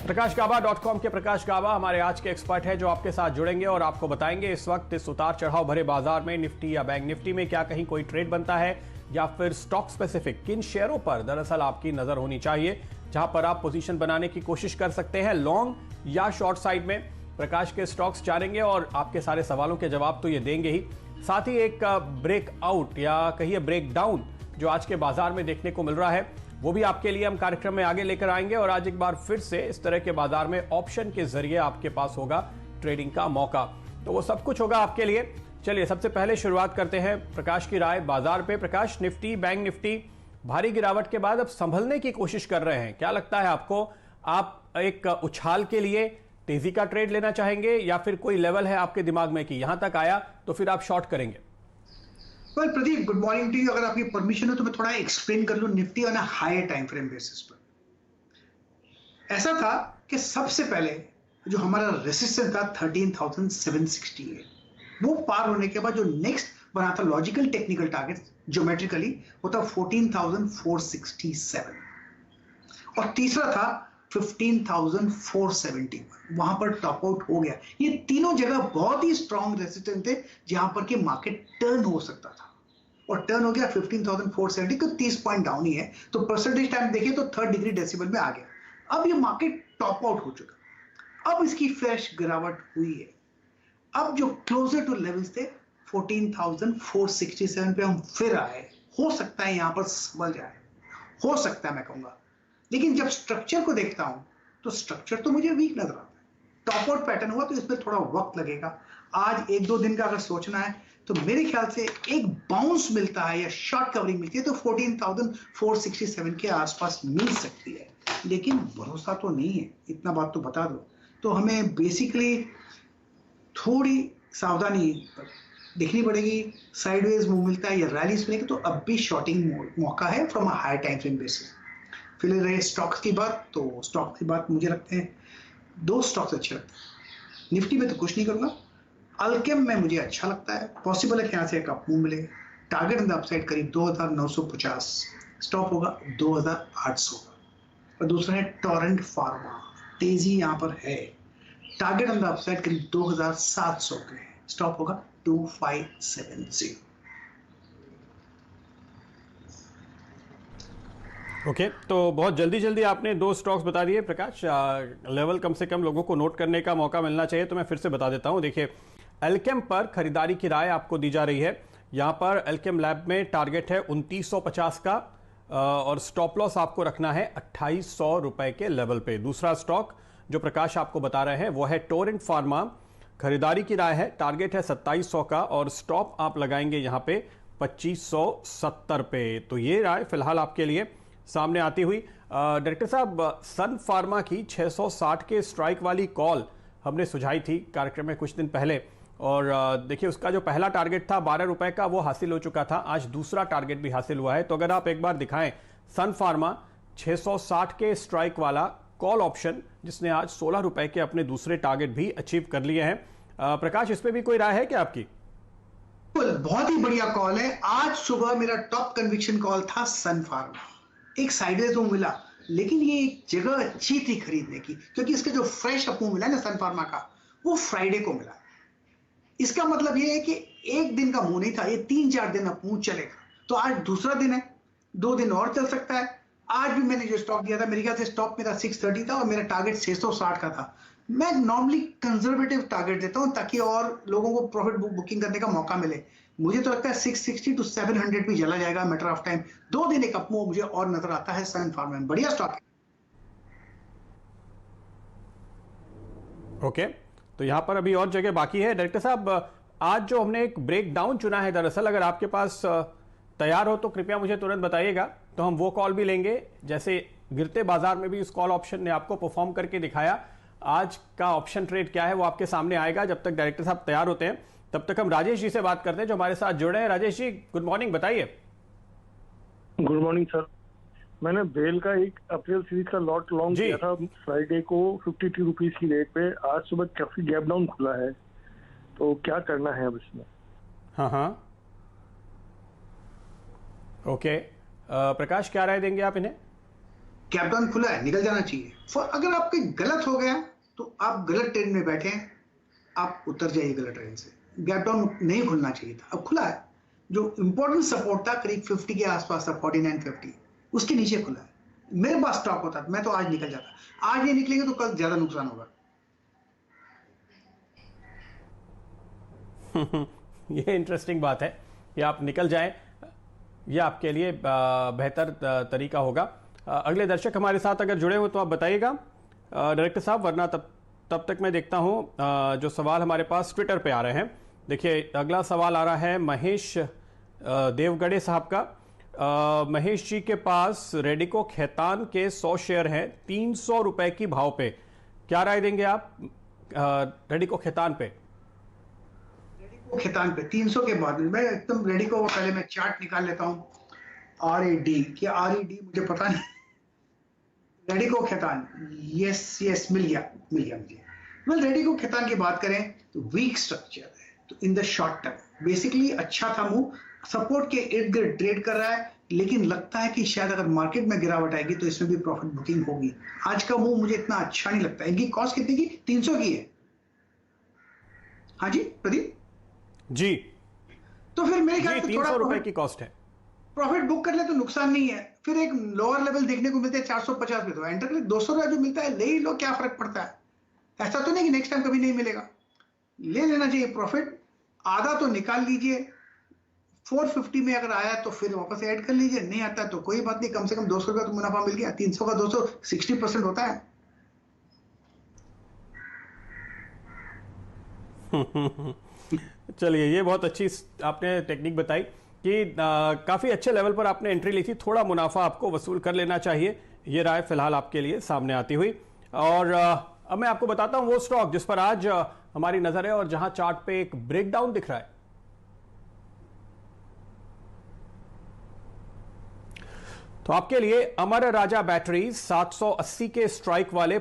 प्रकाशगाबा.com के प्रकाश गाबा हमारे आज के एक्सपर्ट हैं जो आपके साथ जुड़ेंगे और आपको बताएंगे इस वक्त इस उतार चढ़ाव भरे बाजार में निफ्टी या बैंक निफ्टी में क्या कहीं कोई ट्रेड बनता है या फिर स्टॉक स्पेसिफिक किन शेयरों पर दरअसल आपकी नजर होनी चाहिए जहां पर आप पोजीशन बनाने की कोशिश कर सकते हैं लॉन्ग या शॉर्ट साइड में। प्रकाश के स्टॉक्स जानेंगे और आपके सारे सवालों के जवाब तो ये देंगे ही, साथ ही एक ब्रेकआउट या कहिए ब्रेक डाउन जो आज के बाजार में देखने को मिल रहा है वो भी आपके लिए हम कार्यक्रम में आगे लेकर आएंगे। और आज एक बार फिर से इस तरह के बाजार में ऑप्शन के जरिए आपके पास होगा ट्रेडिंग का मौका, तो वो सब कुछ होगा आपके लिए। चलिए सबसे पहले शुरुआत करते हैं प्रकाश की राय बाजार पे। प्रकाश, निफ्टी बैंक निफ्टी भारी गिरावट के बाद अब संभलने की कोशिश कर रहे हैं, क्या लगता है आपको? आप एक उछाल के लिए तेजी का ट्रेड लेना चाहेंगे या फिर कोई लेवल है आपके दिमाग में कि यहां तक आया तो फिर आप शॉर्ट करेंगे? Well Pradeep, good morning to you. अगर आपकी परमिशन हो तो मैं थोड़ा एक्सप्लेन कर लूं Nifty on a higher time frame basis पर। ऐसा था कि सबसे पहले जो हमारा रेसिस्टेंस था 13,768, वो पार होने के बाद जो नेक्स्ट बना था लॉजिकल टेक्निकल टारगेट ज्योमेट्रिकली वो था 14,467 और तीसरा था 15,471, वहां पर टॉप आउट हो गया। ये तीनों जगह बहुत ही स्ट्रॉन्ग रेसिस्टेंस थे जहां पर कि मार्केट टर्न हो सकता था और टर्न हो गया 15,470 को 30 पॉइंट डाउन ही है, तो परसेंटेज टाइम देखिए तो 3rd डिग्री डेसिबल में आ गया। अब ये मार्केट टॉप आउट हो चुका, अब इसकी फ्रेश गिरावट हुई है। अब जो क्लोजर टू लेवल्स थे 14,467 पे हम फिर आए, हो सकता है यहां पर संभल जाए, हो सकता है मैं कहूंगा। लेकिन जब स्ट्रक्चर को देखता हूं तो स्ट्रक्चर तो मुझे वीक नजर आता है। टॉप आउट पैटर्न हुआ तो इसमें थोड़ा वक्त लगेगा। आज 1-2 दिन का अगर सोचना है तो मेरे ख्याल से एक बाउंस मिलता है या शॉर्ट कवरिंग मिलती है तो 14,467 के आसपास मिल सकती है, लेकिन भरोसा तो नहीं है, इतना बात तो बता दो। तो हमें बेसिकली थोड़ी सावधानी देखनी पड़ेगी। साइडवेज मूव मिलता है या रैलीज मिलेगी तो अब भी शॉर्टिंग मौका है from a high time frame basis. फिलहाल रहे स्टॉक्स की बात, तो स्टॉक की बात मुझे लगते हैं 2 स्टॉक्स अच्छे लगते हैं। निफ्टी में तो कुछ नहीं करूंगा, अल्केम में मुझे अच्छा लगता है, पॉसिबल है कि यहां से एक अप मूव मिले। टारगेट इन द अपसाइड करीब 2,950, स्टॉप होगा 2,800 और दूसरा है टोरेंट फार्मा, तेजी यहां पर है। टारगेट इन द अपसाइड करीब 2,700 पे है, स्टॉप होगा 2,570। ओके, तो बहुत जल्दी जल्दी आपने 2 स्टॉक्स बता दिए प्रकाश। लेवल कम से कम लोगों को नोट करने का मौका मिलना चाहिए, तो मैं फिर से बता देता हूं। देखिए, एल्केम पर खरीदारी की राय आपको दी जा रही है। यहां पर एल्केम लैब में टारगेट है 2950 का और स्टॉप लॉस आपको रखना है 2800 रुपए के लेवल पे। दूसरा स्टॉक जो प्रकाश आपको बता रहे हैं वो है टोरेंट फार्मा, खरीदारी की राय है, टारगेट है 2700 का और स्टॉप आप लगाएंगे यहां पे 2570 पे। तो ये राय फिलहाल आपके लिए सामने आती हुई। डायरेक्टर साहब, सन फार्मा की 660 के स्ट्राइक वाली कॉल हमने सुझाई थी कार्यक्रम में कुछ दिन पहले और देखिए उसका जो पहला टारगेट था 12 रुपए का वो हासिल हो चुका था, आज दूसरा टारगेट भी हासिल हुआ है। तो अगर आप एक बार दिखाएं सन फार्मा 660 के स्ट्राइक वाला कॉल ऑप्शन जिसने आज 16 रुपए के अपने दूसरे टारगेट भी अचीव कर लिए हैं। प्रकाश, इस पे भी कोई राय है क्या आपकी? बहुत ही बढ़िया कॉल है। आज सुबह मेरा टॉप कन्विक्शन कॉल था सन फार्मा, एक साइडवेज मूव मिला, लेकिन ये एक जगह अच्छी थी खरीदने की क्योंकि इसका जो फ्रेश अप मूव मिला ना सन फार्मा का, वो फ्राइडे को मिला। इसका मतलब ये है कि एक दिन का मूव नहीं था, ये 3-4 दिन अप मूव चलेगा। तो आज दूसरा दिन है, 2 दिन और चल सकता है। आज भी मैंने जो स्टॉक दिया था, मेरे ख्याल से स्टॉप मेरा 630 था और मेरा टारगेट 660 का था। मैं नॉर्मली कंजर्वेटिव टारगेट देता हूं ताकि और लोगों को प्रॉफिट बुकिंग करने का मौका मिले। मुझे तो लगता है 660 टू 700 भी चला जाएगा, मैटर ऑफ टाइम। 2 दिन एक अप मूव मुझे और नजर आता है सन फार्मा में, बढ़िया स्टॉक है। ओके, तो यहां पर अभी और जगह बाकी है। डायरेक्टर साहब, आज जो हमने एक ब्रेक डाउन चुना है, दरअसल अगर आपके पास तैयार हो तो कृपया मुझे तुरंत बताइएगा, तो हम वो कॉल भी लेंगे। जैसे गिरते बाजार में भी इस कॉल ऑप्शन ने आपको परफॉर्म करके दिखाया, आज का ऑप्शन ट्रेड क्या है वो आपके सामने आएगा। जब तक डायरेक्टर साहब तैयार होते हैं तब तक हम राजेश जी से बात करते हैं जो हमारे साथ जुड़े हैं। राजेश जी, गुड मॉर्निंग, बताइए। Good morning sir. मैंने बेल का एक अप्रैल सीरीज का लॉट लॉन्ग किया था फ्राइडे को 52 रुपीज की रेट पे। आज सुबह काफी गैप डाउन खुला है, तो क्या करना है अब इसमें? हाँ, ओके। प्रकाश, क्या राय देंगे आप इन्हें? गैप डाउन खुला है, निकल जाना चाहिए। अगर आपके गलत हो गया तो आप गलत ट्रेंड में बैठे हैं, आप उतर जाइए गलत ट्रेंड से। गैप डाउन नहीं खुलना चाहिए था, अब खुला है। जो इंपॉर्टेंट सपोर्ट था करीब 50 के आसपास था, 49.50, उसके नीचे खुला है। मेरे पास स्टॉक होता मैं तो आज निकल जाता। आज नहीं निकलेंगे तो कल ज्यादा नुकसान होगा। ये इंटरेस्टिंग बात है कि आप निकल जाएं, ये आपके लिए बेहतर तरीका होगा। अगले दर्शक हमारे साथ अगर जुड़े हो तो आप बताइएगा डायरेक्टर साहब, वरना तब तक मैं देखता हूं जो सवाल हमारे पास ट्विटर पे आ रहे हैं। देखिए अगला सवाल आ रहा है महेश देवगढ़े साहब का। महेश जी के पास रेडिको खैतान के 100 शेयर हैं 300 रुपए की भाव पे, क्या राय देंगे आप रेडिको खैतान पे? खैतान पे 300 के बाद मैं एकदम रेडिको, पहले मैं चार्ट निकाल लेता हूं। RAD क्या RED मुझे पता नहीं। रेडिको खैतान, यस मिल गया मुझे। वेल रेडिको खैतान की बात करें तो वीक स्ट्रक्चर है, तो in the short term basically अच्छा था मूव, सपोर्ट के इर्द गिर्द ट्रेड कर रहा है, लेकिन लगता है कि शायद अगर मार्केट में गिरावट आएगी तो इसमें भी प्रॉफिट बुकिंग होगी। आज का मूव मुझे इतना अच्छा नहीं लगता। इनकी कॉस्ट कितनी की? 300 की है। हाँ जी प्रदीप जी, तो फिर मेरे ख्याल से 300 रुपए की कॉस्ट है। प्रॉफिट बुक कर ले तो नुकसान नहीं है। फिर एक लोअर लेवल देखने को मिलते हैं 450 पे, तो एंटर कर ले। 200 रुपया जो मिलता है ले ही लो, क्या फर्क पड़ता है। ऐसा तो नहीं कि नेक्स्ट टाइम कभी नहीं मिलेगा, ले लेना चाहिए प्रॉफिट। आधा तो निकाल लीजिए, 450 में अगर आया तो फिर वापस ऐड कर लीजिए, नहीं आता तो कोई बात नहीं, कम से कम 200 रुपया तो मुनाफा मिल गया। 300 का 200 60% होता है। चलिए, ये बहुत अच्छी आपने टेक्निक बताई कि काफ़ी अच्छे लेवल पर आपने एंट्री ली थी, थोड़ा मुनाफा आपको वसूल कर लेना चाहिए। ये राय फिलहाल आपके लिए सामने आती हुई। और अब मैं आपको बताता हूं वो स्टॉक जिस पर आज हमारी नजर है और जहां चार्ट पे एक ब्रेकडाउन दिख रहा है। तो आपके लिए अमर राजा बैटरीज 780 के स्ट्राइक वाले